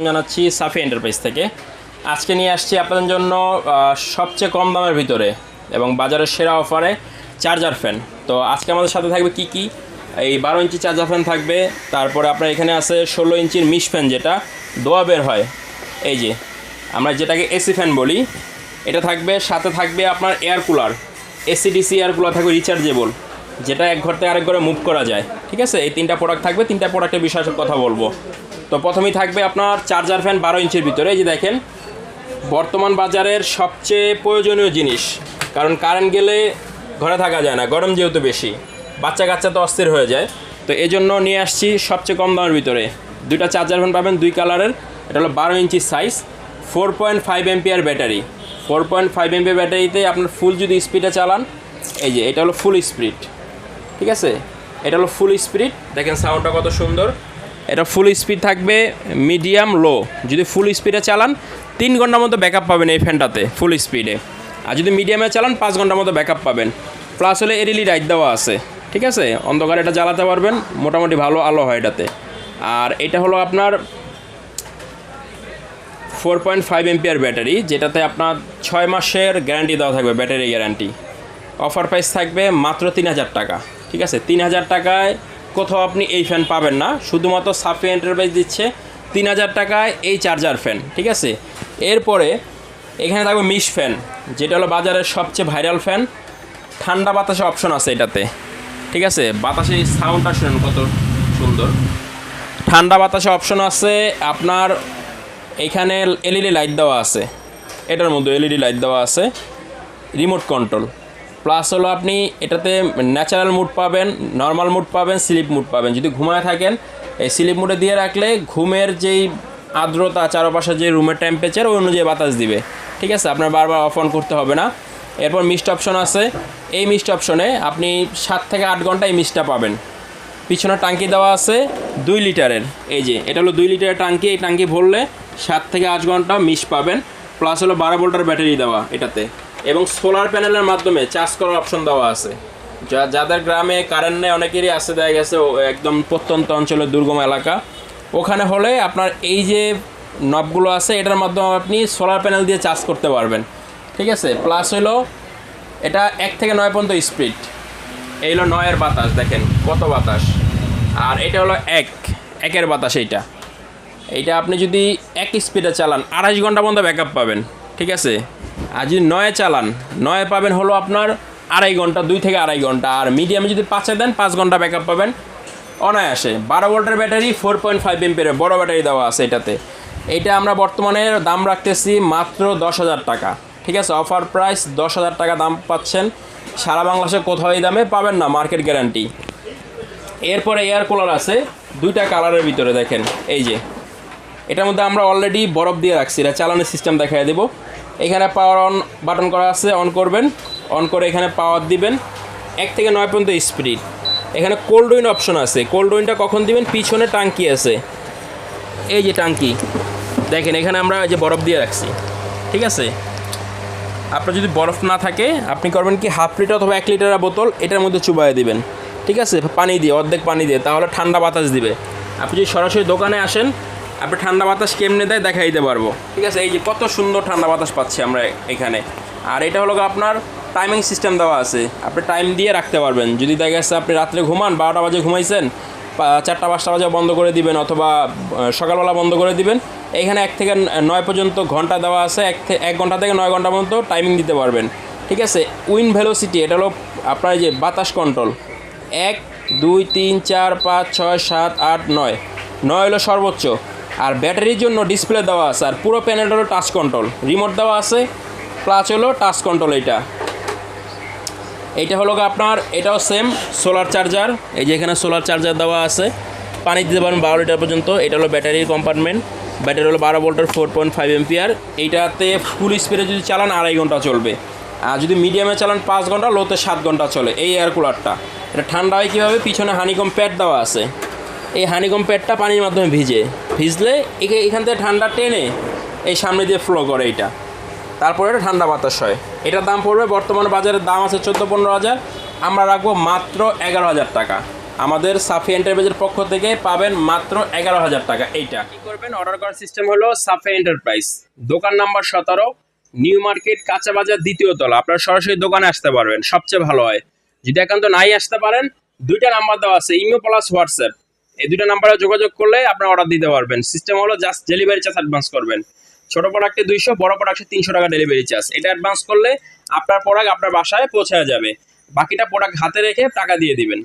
জানাচ্ছি সাফি এন্টারপ্রাইজ থেকে। আজকে নিয়ে আসছি আপনাদের জন্য সবচেয়ে কম দামের ভিতরে এবং বাজারের সেরা অফারে চার্জার ফ্যান। তো আজকে আমাদের সাথে থাকবে কি এই 12 ইঞ্চি চার্জার ফ্যান থাকবে, তারপরে আপনার এখানে আছে 16 ইঞ্চির মিশ ফ্যান, যেটা দোয়া বের হয়, এই যে আমরা যেটাকে এসি ফ্যান বলি, এটা থাকবে। সাথে থাকবে আপনার air cooler, AC DC air cooler থাকবে রিচার্জেবল, যেটা এক ঘর থেকে আরেক ঘরে মুভ করা যায়। ঠিক আছে, এই তিনটা প্রোডাক্ট থাকবে। তিনটা প্রোডাক্টের বিষয়ে কথা বলবো। তো প্রথমেই থাকবে আপনার চার্জার ফ্যান 12 ইঞ্চির ভিতরে। এই যে দেখেন, বর্তমান বাজারের সবচেয়ে প্রয়োজনীয় জিনিস, কারণ কারেন্ট গেলে ঘরে থাকা যায় না, গরম যেহেতু বেশি, বাচ্চা কাচ্চা তো অস্থির হয়ে যায়। তো এই জন্য নিয়ে আসছি সবচেয়ে কম দামের ভিতরে দুইটা চার্জার ফ্যান পাবেন, দুই কালারের। এটা হলো 12 ইঞ্চি সাইজ, 4.5 এমপিআর ব্যাটারি। 4.5 এমপিআর ব্যাটারিতে আপনার ফুল যদি স্পিডে চালান, এই যে এটা হলো ফুল স্পিড। ঠিক আছে, এটা হলো ফুল স্পিড। দেখেন সাউন্ডটা কত সুন্দর। এটা ফুল স্পিড থাকবে, মিডিয়াম লো। যদি ফুল স্পিডে চালান 3 ঘন্টার মতো ব্যাকআপ পাবেন এই ফ্যানটাতে ফুল স্পিডে। আর যদি মিডিয়ামে চালান 5 ঘন্টার মতো ব্যাকআপ পাবেন। প্লাস হলে এলইডি লাইট দেওয়া আছে। ঠিক আছে, অন্ধকারে এটা জ্বালাতে পারবেন, মোটামুটি ভালো আলো হয় এটাতে। আর এটা হলো আপনার 4.5 এমপিআর ব্যাটারি, যেটাতে আপনার 6 মাসের গ্যারান্টি দেওয়া থাকবে, ব্যাটারি গ্যারান্টি। অফার প্রাইস থাকবে মাত্র 3000 টাকা। ঠিক আছে, 3000 টাকায় কোথাও আপনি এই ফ্যান পাবেন না, শুধুমাত্র সাফি এন্টারপ্রাইজ দিচ্ছে 3000 টাকায় এই চার্জার ফ্যান। ঠিক আছে, এরপরে এখানে থাকবে মিশ ফ্যান, যেটা হলো বাজারের সবচেয়ে ভাইরাল ফ্যান। ঠান্ডা বাতাসে অপশন আছে এটাতে। ঠিক আছে, বাতাসে সাউন্ডটা শুনুন কত সুন্দর। ঠান্ডা বাতাসে অপশন আছে আপনার। এখানে এলইডি লাইট দেওয়া আছে, এটার মধ্যে এলইডি লাইট দেওয়া আছে, রিমোট কন্ট্রোল। প্লাস হলো আপনি এটাতে ন্যাচারাল মুড পাবেন, নর্মাল মুড পাবেন, স্লিপ মুড পাবেন। যদি ঘুমায় থাকেন, এই স্লিপ মুডে দিয়ে রাখলে ঘুমের যেই আর্দ্রতা, চারপাশে যে রুমের টেম্পারেচার, ওই অনুযায়ী বাতাস দিবে। ঠিক আছে, আপনার বারবার অফ অন করতে হবে না। এরপর মিস্ট অপশন আছে। এই মিস্ট অপশনে আপনি 7 থেকে 8 ঘন্টা এই মিস্টটা পাবেন। পিছনে টাঙ্কি দেওয়া আছে 2 লিটারের। এই যে এটা হলো 2 লিটারের টাঙ্কি। এই টাঙ্কি ভরলে 7 থেকে 8 ঘন্টা মিস্ট পাবেন। প্লাস হলো 12 ভোল্টের ব্যাটারি দেওয়া এটাতে, এবং সোলার প্যানেলের মাধ্যমে চার্জ করার অপশন দেওয়া আছে। যাদের গ্রামে কারেন্ট নেই, অনেকেরই আছে, দেখা গেছে একদম প্রত্যন্ত অঞ্চলের দুর্গম এলাকা, ওখানে হলে আপনার এই যে নবগুলো আছে, এটার মাধ্যমে আপনি সোলার প্যানেল দিয়ে চার্জ করতে পারবেন। ঠিক আছে, প্লাস হলো এটা 1 থেকে 9 পর্যন্ত স্পিড। এই হলো 9-এর বাতাস, দেখেন কত বাতাস। আর এটা হলো 1-এর বাতাস। এইটা আপনি যদি 1 স্পিডে চালান 28 ঘন্টা পর্যন্ত ব্যাকআপ পাবেন। ঠিক আছে, আর যদি 9-এ চালান, 9-এ পাবেন হলো আপনার 2.5 ঘন্টা, 2 থেকে 2.5 ঘন্টা। আর মিডিয়ামে যদি 5-এ দেন 5 ঘন্টা ব্যাকআপ পাবেন অনায়াসে। 12 ভোল্টের ব্যাটারি, 4.5 এমপিআর বড় ব্যাটারি দেওয়া আছে এটাতে। এইটা আমরা বর্তমানে দাম রাখতেছি মাত্র 10,000 টাকা। ঠিক আছে, অফার প্রাইস 10,000 টাকা দাম পাচ্ছেন। সারা বাংলাদেশে কোথাও এই দামে পাবেন না, মার্কেট গ্যারান্টি। এরপরে এয়ার কুলার আছে 2টা কালারের ভিতরে। দেখেন এই যে এটার মধ্যে আমরা অলরেডি বরফ দিয়ে রাখছি, এটা চালানোর সিস্টেম দেখাই দেবো। এখানে পাওয়ার অন বাটন করা আছে, অন করবেন, অন করে এখানে পাওয়ার দিবেন। 1 থেকে 9 পর্যন্ত স্পিড। এখানে কোল্ড উইন অপশন আছে। কোল্ড উইনটা কখন দিবেন? পিছনে টাঙ্কি আছে, এই যে টাঙ্কি দেখেন, এখানে আমরা এই যে বরফ দিয়ে রাখছি। ঠিক আছে, আপনার যদি বরফ না থাকে আপনি করবেন কি, 1/2 লিটার অথবা 1 লিটারের বোতল এটার মধ্যে চুবাই দিবেন। ঠিক আছে, পানি দিয়ে, অর্ধেক পানি দিয়ে, তাহলে ঠান্ডা বাতাস দিবে। আপনি যদি সরাসরি দোকানে আসেন, আপনি ঠান্ডা বাতাস কেমনে দেয় দেখাই দিতে পারবো। ঠিক আছে, এই যে কত সুন্দর ঠান্ডা বাতাস পাচ্ছি আমরা এখানে। আর এটা হলো আপনার টাইমিং সিস্টেম দেওয়া আছে, আপনি টাইম দিয়ে রাখতে পারবেন। যদি দেখা যাচ্ছে আপনি রাত্রে ঘুমান, 12টা বাজে ঘুমাইছেন, 4টা-5টা বাজে বন্ধ করে দিবেন, অথবা সকালবেলা বন্ধ করে দিবেন। এইখানে 1 থেকে 9 পর্যন্ত ঘন্টা দেওয়া আছে। 1 ঘন্টা থেকে 9 ঘন্টা পর্যন্ত টাইমিং দিতে পারবেন। ঠিক আছে, উইন্ড ভেলোসিটি, এটা হলো আপনার যে বাতাস কন্ট্রোল। 1, 2, 3, 4, 5, 6, 7, 8, 9 হলো সর্বোচ্চ। আর ব্যাটারির জন্য ডিসপ্লে দেওয়া আছে। আর পুরো প্যানেলটা হলো টাচ কন্ট্রোল, রিমোট দেওয়া আছে, প্লাস হলো টাচ কন্ট্রোল। এইটা হলো আপনার, এটাও সেম সোলার চার্জার। এই যে এখানে সোলার চার্জার দেওয়া আছে, পানি দিতে পারেন 12 লিটার পর্যন্ত। এটা হলো ব্যাটারির কম্পার্টমেন্ট। ব্যাটারি হলো 12 ভোল্টের, 4.5 এমপিআর। এইটাতে ফুল স্পিডে যদি চালান 2.5 ঘন্টা চলবে। আর যদি মিডিয়ামে চালান 5 ঘন্টা, লোতে 7 ঘন্টা চলে। এই এয়ার কুলারটা এটা ঠান্ডা হয় কীভাবে? পিছনে হানিকম প্যাড দেওয়া আছে। এই হানিকম প্যাডটা পানির মাধ্যমে ভিজলে এখান থেকে ঠান্ডা টেনে এই সামনে দিয়ে ফ্লো করে এইটা, তারপরে এটা ঠান্ডা বাতাস হয়। এটার দাম পড়বে, বর্তমানে বাজারের দাম আছে 14-15 হাজার, আমরা রাখবো মাত্র 11,000 টাকা। আমাদের সাফি এন্টারপ্রাইজের পক্ষ থেকে পাবেন মাত্র 11,000 টাকা। এইটা কি করবেন, অর্ডার করার সিস্টেম হলো সাফি এন্টারপ্রাইজ, দোকান নাম্বার 17, নিউ মার্কেট, কাঁচা বাজার, দ্বিতীয় তলা। আপনারা সরাসরি দোকানে আসতে পারবেন, সবচেয়ে ভালো হয়। যদি একান্ত নাই আসতে পারেন, দুইটা নাম্বার দেওয়া আছে, ইমো প্লাস হোয়াটসঅ্যাপ, এই দুইটা নাম্বারে যোগাযোগ করলে আপনারা অর্ডার দিতে পারবেন। সিস্টেম হলো জাস্ট ডেলিভারি চার্জ অ্যাডভান্স করবেন। ছোট প্রোডাক্টে 200, বড় প্রোডাক্টে 300 টাকা ডেলিভারি চার্জ। এটা অ্যাডভান্স করলে আপনার প্রোডাক্ট আপনার বাসায় পৌঁছে যাবে, বাকিটা প্রোডাক্ট হাতে রেখে টাকা দিয়ে দিবেন।